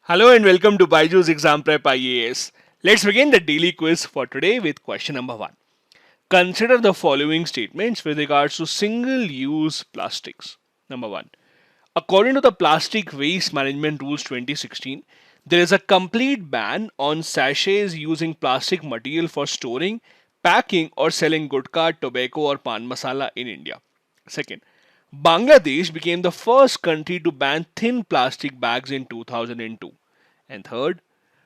Hello and welcome to Baiju's Exam Prep IAS. Let's begin the daily quiz for today with question number 1. Consider the following statements with regards to single-use plastics. Number 1. According to the Plastic Waste Management Rules 2016, there is a complete ban on sachets using plastic material for storing, packing or selling gudkha, tobacco or pan masala in India. Second, Bangladesh became the first country to ban thin plastic bags in 2002. And third,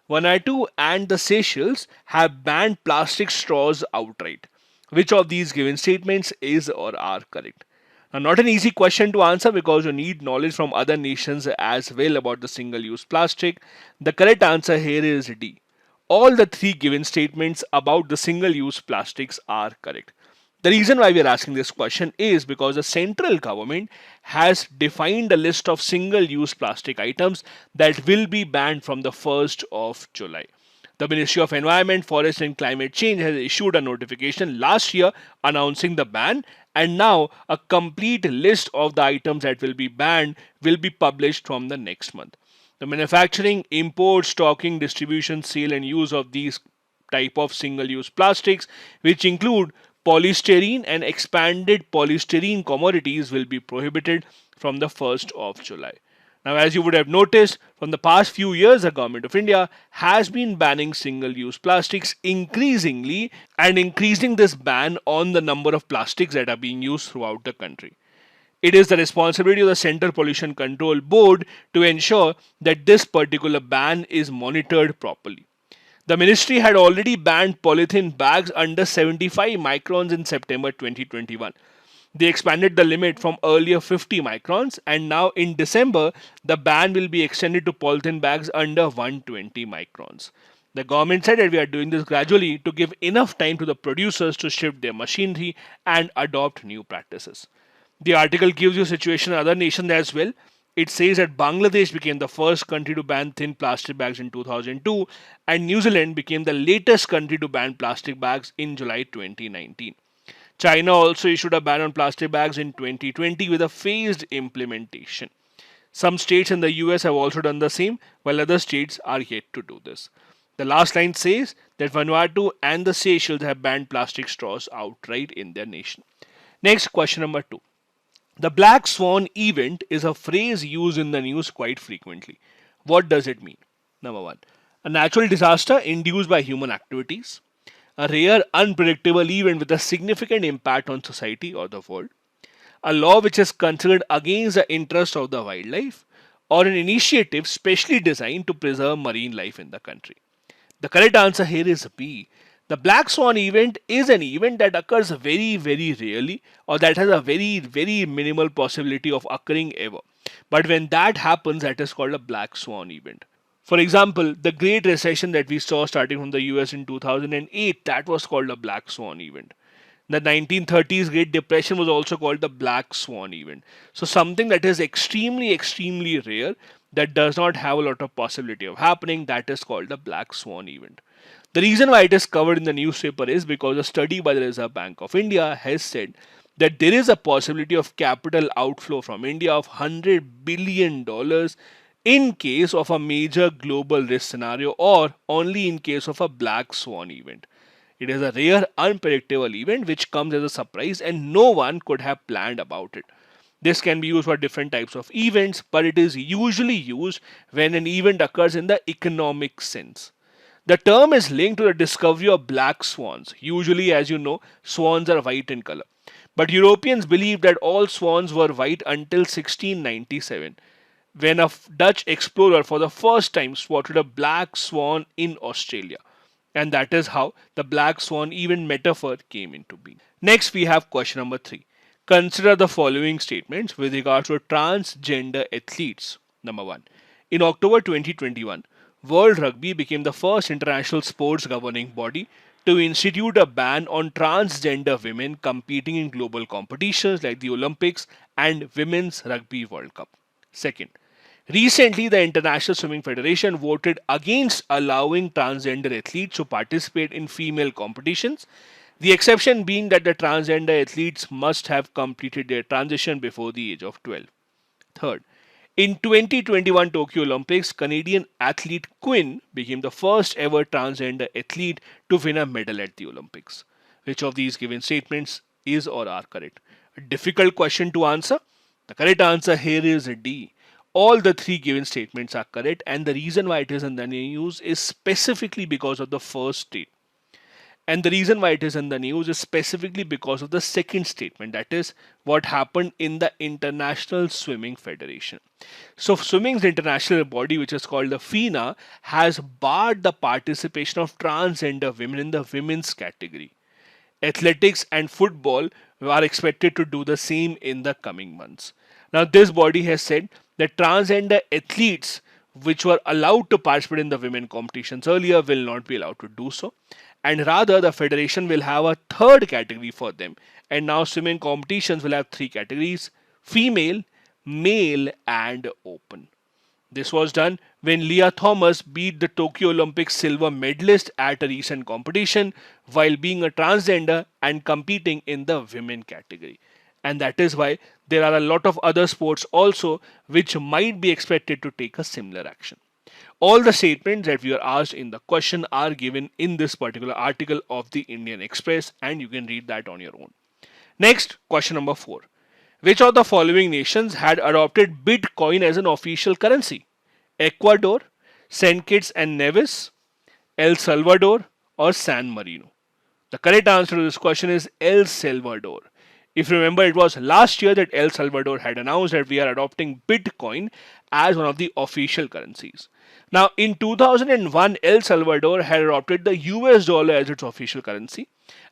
Vanuatu and the Seychelles have banned plastic straws outright. Which of these given statements is or are correct? Now, not an easy question to answer because you need knowledge from other nations as well about the single use plastic. The correct answer here is D. All the three given statements about the single use plastics are correct. The reason why we are asking this question is because the central government has defined a list of single use plastic items that will be banned from the 1st of July. The Ministry of Environment, Forest and Climate Change has issued a notification last year announcing the ban, and now a complete list of the items that will be banned will be published from the next month. The manufacturing, import, stocking, distribution, sale and use of these type of single-use plastics, which include polystyrene and expanded polystyrene commodities, will be prohibited from the 1st of July. Now, as you would have noticed, from the past few years, the Government of India has been banning single use plastics increasingly and increasing this ban on the number of plastics that are being used throughout the country. It is the responsibility of the Central Pollution Control Board to ensure that this particular ban is monitored properly. The ministry had already banned polythene bags under 75 microns in September 2021. They expanded the limit from earlier 50 microns, and now in December, the ban will be extended to polythene bags under 120 microns. The government said that we are doing this gradually to give enough time to the producers to shift their machinery and adopt new practices. The article gives you a situation in other nations as well. It says that Bangladesh became the first country to ban thin plastic bags in 2002, and New Zealand became the latest country to ban plastic bags in July 2019. China also issued a ban on plastic bags in 2020 with a phased implementation. Some states in the US have also done the same, while other states are yet to do this. The last line says that Vanuatu and the Seychelles have banned plastic straws outright in their nation. Next, question number 2. The Black Swan event is a phrase used in the news quite frequently. What does it mean? Number 1. A natural disaster induced by human activities. A rare, unpredictable event with a significant impact on society or the world. A law which is considered against the interest of the wildlife. Or an initiative specially designed to preserve marine life in the country. The correct answer here is B. The Black Swan event is an event that occurs very, very rarely, or that has a very, very minimal possibility of occurring ever. But when that happens, that is called a Black Swan event. For example, the Great Recession that we saw starting from the US in 2008, that was called a Black Swan event. The 1930s Great Depression was also called the Black Swan event. So something that is extremely, extremely rare, that does not have a lot of possibility of happening, that is called the Black Swan event. The reason why it is covered in the newspaper is because a study by the Reserve Bank of India has said that there is a possibility of capital outflow from India of $100 billion in case of a major global risk scenario, or only in case of a Black Swan event. It is a rare, unpredictable event which comes as a surprise and no one could have planned about it. This can be used for different types of events, but it is usually used when an event occurs in the economic sense. The term is linked to the discovery of black swans. Usually, as you know, swans are white in color. But Europeans believed that all swans were white until 1697, when a Dutch explorer for the first time spotted a black swan in Australia. And that is how the black swan event metaphor came into being. Next, we have question number 3. Consider the following statements with regard to transgender athletes. Number 1. In October 2021, World Rugby became the first international sports governing body to institute a ban on transgender women competing in global competitions like the Olympics and Women's Rugby World Cup. Second, recently the International Swimming Federation voted against allowing transgender athletes to participate in female competitions, the exception being that the transgender athletes must have completed their transition before the age of 12. Third, In 2021 Tokyo Olympics, Canadian athlete Quinn became the first ever transgender athlete to win a medal at the Olympics. Which of these given statements is or are correct? A difficult question to answer. The correct answer here is D. All the three given statements are correct, and the reason why it is in the news is specifically because of the first state. And the reason why it is in the news is specifically because of the second statement, that is, what happened in the International Swimming Federation. So, swimming's international body, which is called the FINA, has barred the participation of transgender women in the women's category. Athletics and football are expected to do the same in the coming months. Now, this body has said that transgender athletes which were allowed to participate in the women competitions earlier will not be allowed to do so. And rather, the federation will have a third category for them. And now, swimming competitions will have three categories: female, male, and open. This was done when Leah Thomas beat the Tokyo Olympics silver medalist at a recent competition while being a transgender and competing in the women category. And that is why there are a lot of other sports also which might be expected to take a similar action. All the statements that we are asked in the question are given in this particular article of the Indian Express, and you can read that on your own. Next, question number 4. Which of the following nations had adopted Bitcoin as an official currency? Ecuador, St. Kitts and Nevis, El Salvador, or San Marino? The correct answer to this question is El Salvador. If you remember, it was last year that El Salvador had announced that we are adopting Bitcoin as one of the official currencies. Now, in 2001, El Salvador had adopted the US dollar as its official currency,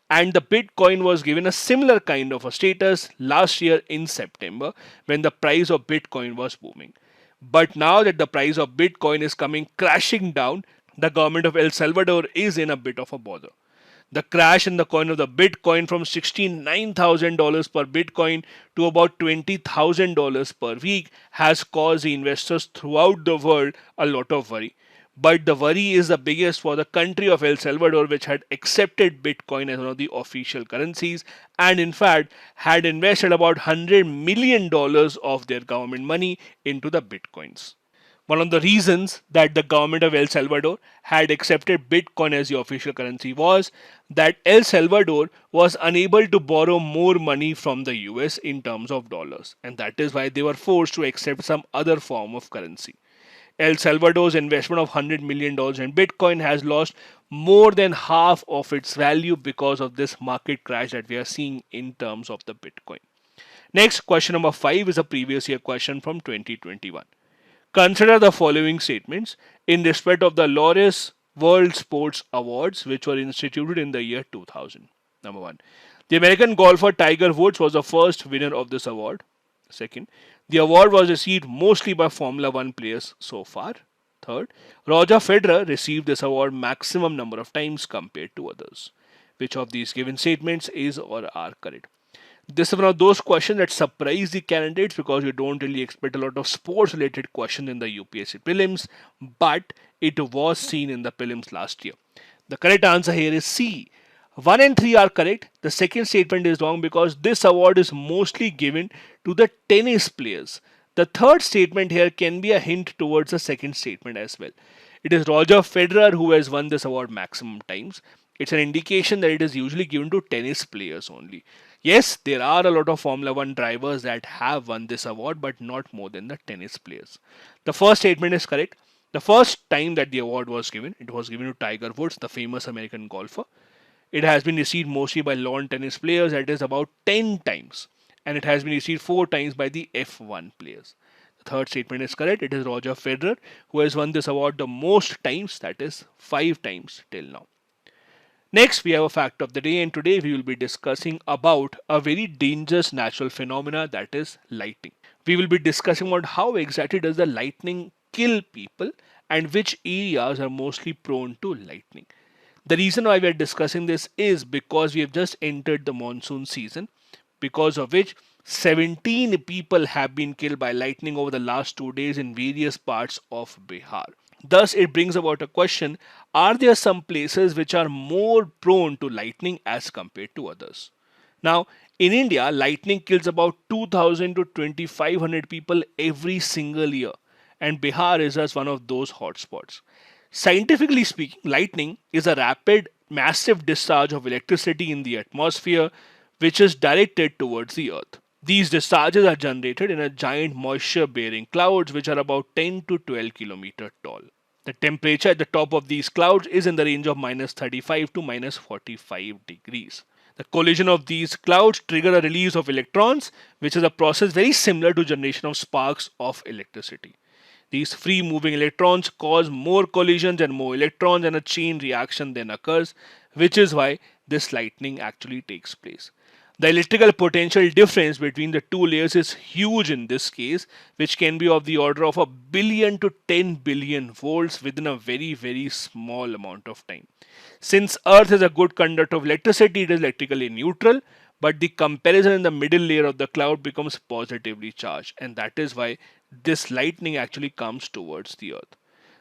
and the Bitcoin was given a similar kind of a status last year in September when the price of Bitcoin was booming. But now that the price of Bitcoin is coming crashing down, the government of El Salvador is in a bit of a bother. The crash in the coin of the Bitcoin from $69,000 per Bitcoin to about $20,000 per week has caused the investors throughout the world a lot of worry. But the worry is the biggest for the country of El Salvador, which had accepted Bitcoin as one of the official currencies and, in fact, had invested about $100 million of their government money into the Bitcoins. One of the reasons that the government of El Salvador had accepted Bitcoin as the official currency was that El Salvador was unable to borrow more money from the US in terms of dollars, and that is why they were forced to accept some other form of currency. El Salvador's investment of $100 million in Bitcoin has lost more than half of its value because of this market crash that we are seeing in terms of the Bitcoin. Next, question number 5 is a previous year question from 2021. Consider the following statements in respect of the Laureus World Sports Awards, which were instituted in the year 2000. Number 1. The American golfer Tiger Woods was the first winner of this award. Second, the award was received mostly by Formula One players so far. Third, Roger Federer received this award maximum number of times compared to others. Which of these given statements is or are correct? This is one of those questions that surprise the candidates because you don't really expect a lot of sports related questions in the UPSC prelims, but it was seen in the prelims last year. The correct answer here is C. 1 and 3 are correct. The second statement is wrong because this award is mostly given to the tennis players. The third statement here can be a hint towards the second statement as well. It is Roger Federer who has won this award maximum times. It's an indication that it is usually given to tennis players only. Yes, there are a lot of Formula One drivers that have won this award, but not more than the tennis players. The first statement is correct. The first time that the award was given, it was given to Tiger Woods, the famous American golfer. It has been received mostly by lawn tennis players, that is about 10 times. And it has been received 4 times by the F1 players. The third statement is correct. It is Roger Federer who has won this award the most times, that is 5 times till now. Next, we have a fact of the day, and today we will be discussing about a very dangerous natural phenomena, that is lightning. We will be discussing about how exactly does the lightning kill people and which areas are mostly prone to lightning. The reason why we are discussing this is because we have just entered the monsoon season, because of which 17 people have been killed by lightning over the last 2 days in various parts of Bihar. Thus, it brings about a question: are there some places which are more prone to lightning as compared to others? Now, In India, lightning kills about 2,000 to 2,500 people every single year, and Bihar is as one of those hotspots. Scientifically speaking, lightning is a rapid, massive discharge of electricity in the atmosphere which is directed towards the earth. These discharges are generated in a giant moisture bearing clouds which are about 10 to 12 kilometers tall. The temperature at the top of these clouds is in the range of minus 35 to minus 45 degrees. The collision of these clouds trigger a release of electrons, which is a process very similar to generation of sparks of electricity. These free moving electrons cause more collisions and more electrons, and a chain reaction then occurs, which is why this lightning actually takes place. The electrical potential difference between the two layers is huge in this case, which can be of the order of a billion to 10 billion volts within a very, very small amount of time. Since Earth is a good conductor of electricity, it is electrically neutral, but the comparison in the middle layer of the cloud becomes positively charged, and that is why this lightning actually comes towards the Earth.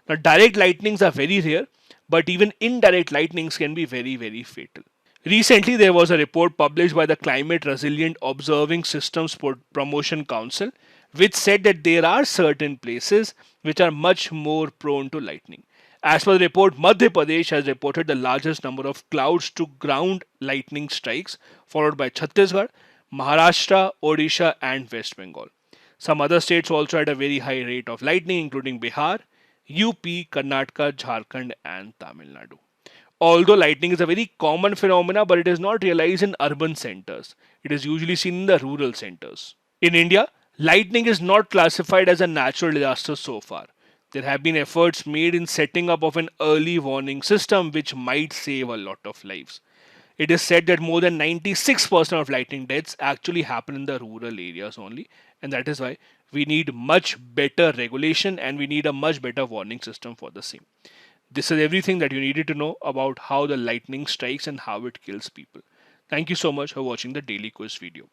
Now, direct lightnings are very rare, but even indirect lightnings can be very, very fatal. Recently, there was a report published by the Climate Resilient Observing Systems Promotion Council, which said that there are certain places which are much more prone to lightning. As per the report, Madhya Pradesh has reported the largest number of clouds to ground lightning strikes, followed by Chhattisgarh, Maharashtra, Odisha, and West Bengal. Some other states also had a very high rate of lightning, including Bihar, UP, Karnataka, Jharkhand, and Tamil Nadu. Although lightning is a very common phenomena, but it is not realized in urban centers. It is usually seen in the rural centers. In India, lightning is not classified as a natural disaster so far. There have been efforts made in setting up of an early warning system which might save a lot of lives. It is said that more than 96% of lightning deaths actually happen in the rural areas only, and that is why we need much better regulation and we need a much better warning system for the same. This is everything that you needed to know about how the lightning strikes and how it kills people. Thank you so much for watching the daily quiz video.